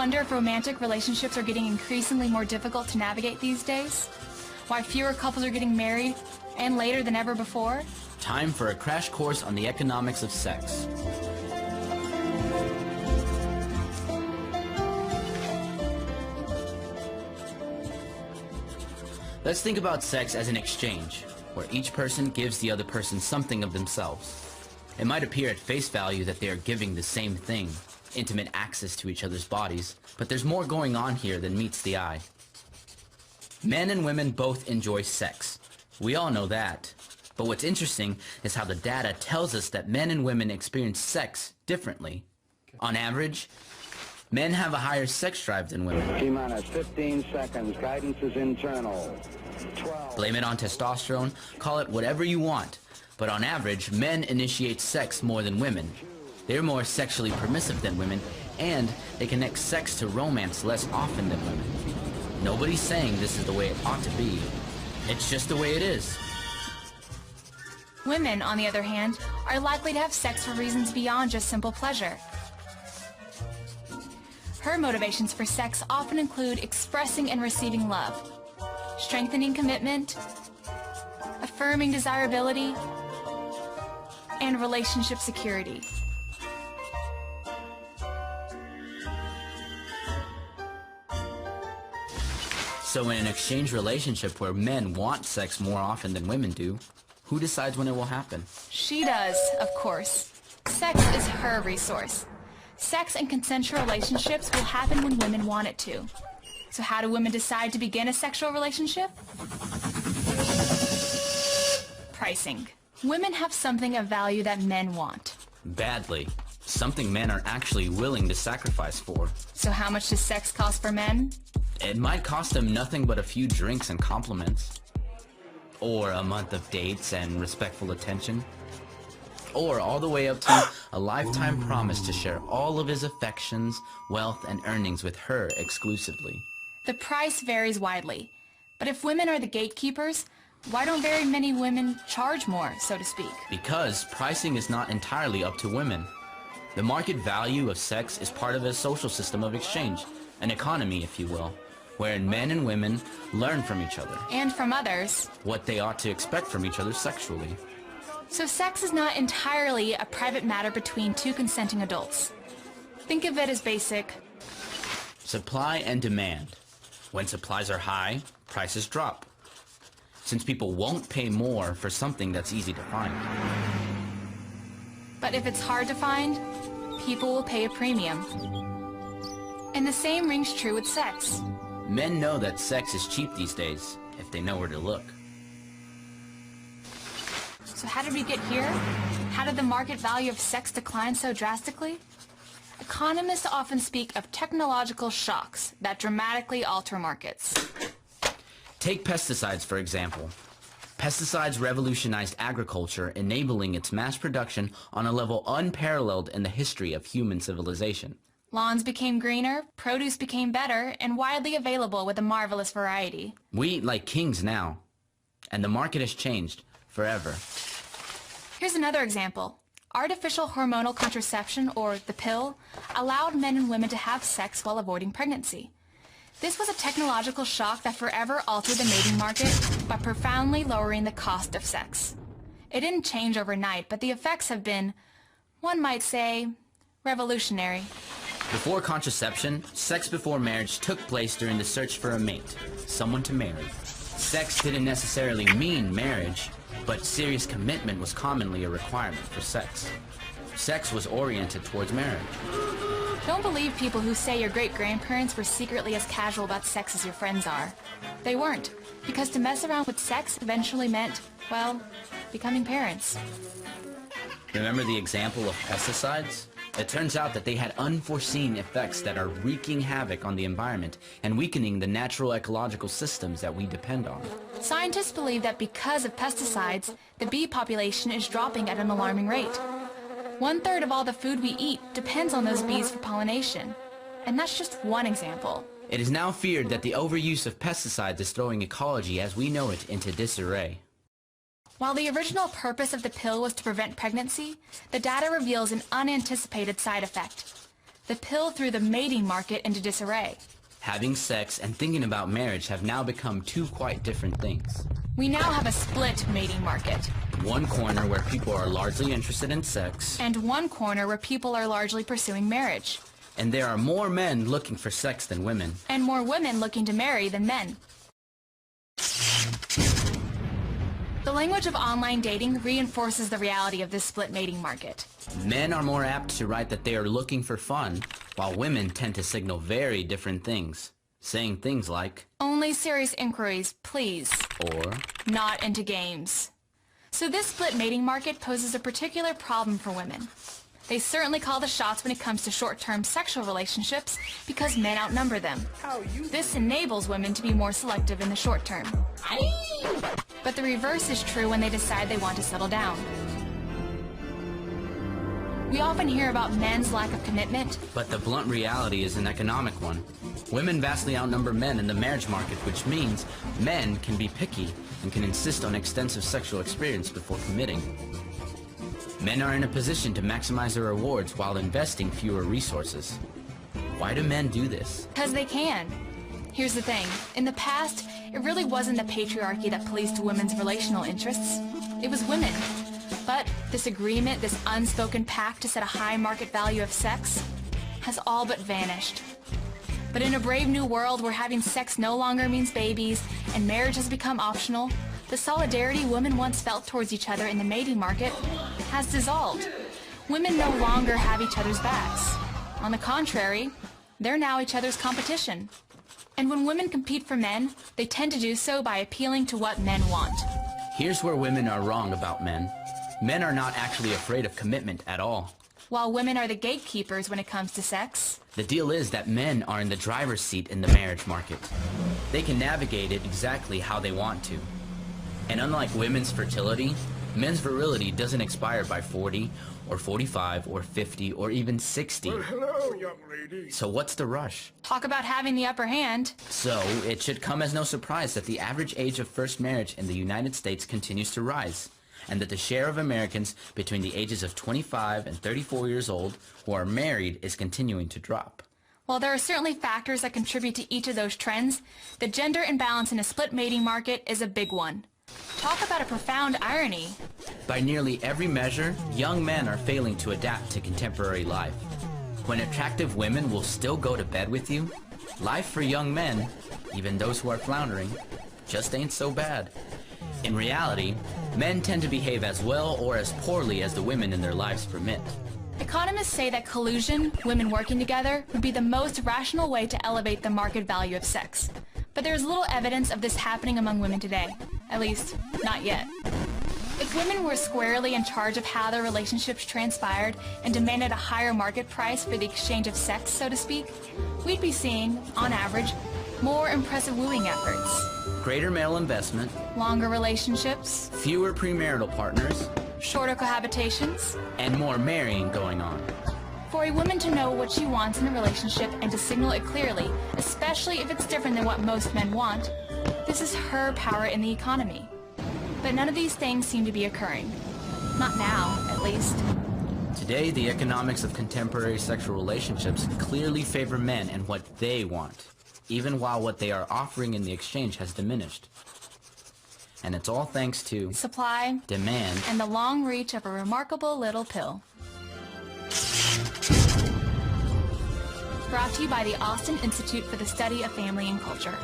wonder if romantic relationships are getting increasingly more difficult to navigate these days? Why fewer couples are getting married, and later than ever before? Time for a crash course on the economics of sex. Let's think about sex as an exchange, where each person gives the other person something of themselves. It might appear at face value that they are giving the same thing, intimate access to each other's bodies, but there's more going on here than meets the eye. Men and women both enjoy sex. We all know that. But what's interesting is how the data tells us that men and women experience sex differently. On average, men have a higher sex drive than women. T-minus 15 seconds. Guidance is internal. 12. Blame it on testosterone, call it whatever you want. But on average, men initiate sex more than women. They're more sexually permissive than women, and they connect sex to romance less often than women. Nobody's saying this is the way it ought to be. It's just the way it is. Women, on the other hand, are likely to have sex for reasons beyond just simple pleasure. Her motivations for sex often include expressing and receiving love, strengthening commitment, affirming desirability, and relationship security. So in an exchange relationship where men want sex more often than women do, who decides when it will happen? She does, of course. Sex is her resource. Sex and consensual relationships will happen when women want it to. So how do women decide to begin a sexual relationship? Pricing. Women have something of value that men want. Badly. Something men are actually willing to sacrifice for. So how much does sex cost for men? It might cost them nothing but a few drinks and compliments. Or a month of dates and respectful attention. Or all the way up to a lifetime promise to share all of his affections, wealth, and earnings with her exclusively. The price varies widely. But if women are the gatekeepers, why don't very many women charge more, so to speak? Because pricing is not entirely up to women. The market value of sex is part of a social system of exchange, an economy, if you will, wherein men and women learn from each other. And from others. What they ought to expect from each other sexually. So sex is not entirely a private matter between two consenting adults. Think of it as basic supply and demand. When supplies are high, prices drop. Since people won't pay more for something that's easy to find. But if it's hard to find, people will pay a premium. And the same rings true with sex. Men know that sex is cheap these days, if they know where to look. So how did we get here? How did the market value of sex decline so drastically? Economists often speak of technological shocks that dramatically alter markets. Take pesticides, for example. Pesticides revolutionized agriculture, enabling its mass production on a level unparalleled in the history of human civilization. Lawns became greener, produce became better, and widely available with a marvelous variety. We eat like kings now, and the market has changed forever. Here's another example. Artificial hormonal contraception, or the pill, allowed men and women to have sex while avoiding pregnancy. This was a technological shock that forever altered the mating market by profoundly lowering the cost of sex. It didn't change overnight, but the effects have been, one might say, revolutionary. Before contraception, sex before marriage took place during the search for a mate, someone to marry. Sex didn't necessarily mean marriage, but serious commitment was commonly a requirement for sex. Sex was oriented towards marriage. Don't believe people who say your great-grandparents were secretly as casual about sex as your friends are. They weren't, because to mess around with sex eventually meant, well, becoming parents. Remember the example of pesticides? It turns out that they had unforeseen effects that are wreaking havoc on the environment and weakening the natural ecological systems that we depend on. Scientists believe that because of pesticides, the bee population is dropping at an alarming rate. 1/3 of all the food we eat depends on those bees for pollination. And that's just one example. It is now feared that the overuse of pesticides is throwing ecology as we know it into disarray. While the original purpose of the pill was to prevent pregnancy, the data reveals an unanticipated side effect. The pill threw the mating market into disarray. Having sex and thinking about marriage have now become two quite different things. We now have a split mating market. One corner where people are largely interested in sex, And one corner where people are largely pursuing marriage. and there are more men looking for sex than women. And more women looking to marry than men. The language of online dating reinforces the reality of this split mating market. Men are more apt to write that they are looking for fun, while women tend to signal very different things, saying things like, Only serious inquiries, please. or, Not into games. So this split mating market poses a particular problem for women. They certainly call the shots when it comes to short-term sexual relationships because men outnumber them. This enables women to be more selective in the short term. But the reverse is true when they decide they want to settle down. We often hear about men's lack of commitment, but the blunt reality is an economic one. Women vastly outnumber men in the marriage market, which means men can be picky and can insist on extensive sexual experience before committing. Men are in a position to maximize their rewards while investing fewer resources. Why do men do this? because they can. Here's the thing. In the past, it really wasn't the patriarchy that policed women's relational interests. It was women. But this agreement, this unspoken pact to set a high market value of sex, has all but vanished. But in a brave new world where having sex no longer means babies and marriage has become optional, the solidarity women once felt towards each other in the mating market has dissolved. Women no longer have each other's backs. On the contrary, they're now each other's competition. And when women compete for men, they tend to do so by appealing to what men want. Here's where women are wrong about men. Men are not actually afraid of commitment at all. While women are the gatekeepers when it comes to sex. The deal is that men are in the driver's seat in the marriage market. They can navigate it exactly how they want to. And unlike women's fertility, men's virility doesn't expire by 40 or 45 or 50 or even 60. Well, hello, young lady. So what's the rush? Talk about having the upper hand. So it should come as no surprise that the average age of first marriage in the United States continues to rise, and that the share of Americans between the ages of 25 and 34 years old who are married is continuing to drop. While there are certainly factors that contribute to each of those trends, the gender imbalance in a split mating market is a big one. Talk about a profound irony. By nearly every measure, young men are failing to adapt to contemporary life. When attractive women will still go to bed with you, life for young men, even those who are floundering, just ain't so bad. In reality, men tend to behave as well or as poorly as the women in their lives permit. Economists say that collusion, women working together, would be the most rational way to elevate the market value of sex. But there is little evidence of this happening among women today. At least, not yet. If women were squarely in charge of how their relationships transpired and demanded a higher market price for the exchange of sex, so to speak, we'd be seeing, on average, more impressive wooing efforts, Greater male investment, longer relationships, fewer premarital partners, shorter cohabitations. and more marrying going on. For a woman to know what she wants in a relationship and to signal it clearly, especially if it's different than what most men want, this is her power in the economy. But none of these things seem to be occurring. Not now, at least. Today, the economics of contemporary sexual relationships clearly favor men and what they want, even while what they are offering in the exchange has diminished. And it's all thanks to Supply demand and the long reach of a remarkable little pill. Brought to you by the Austin Institute for the Study of Family and Culture.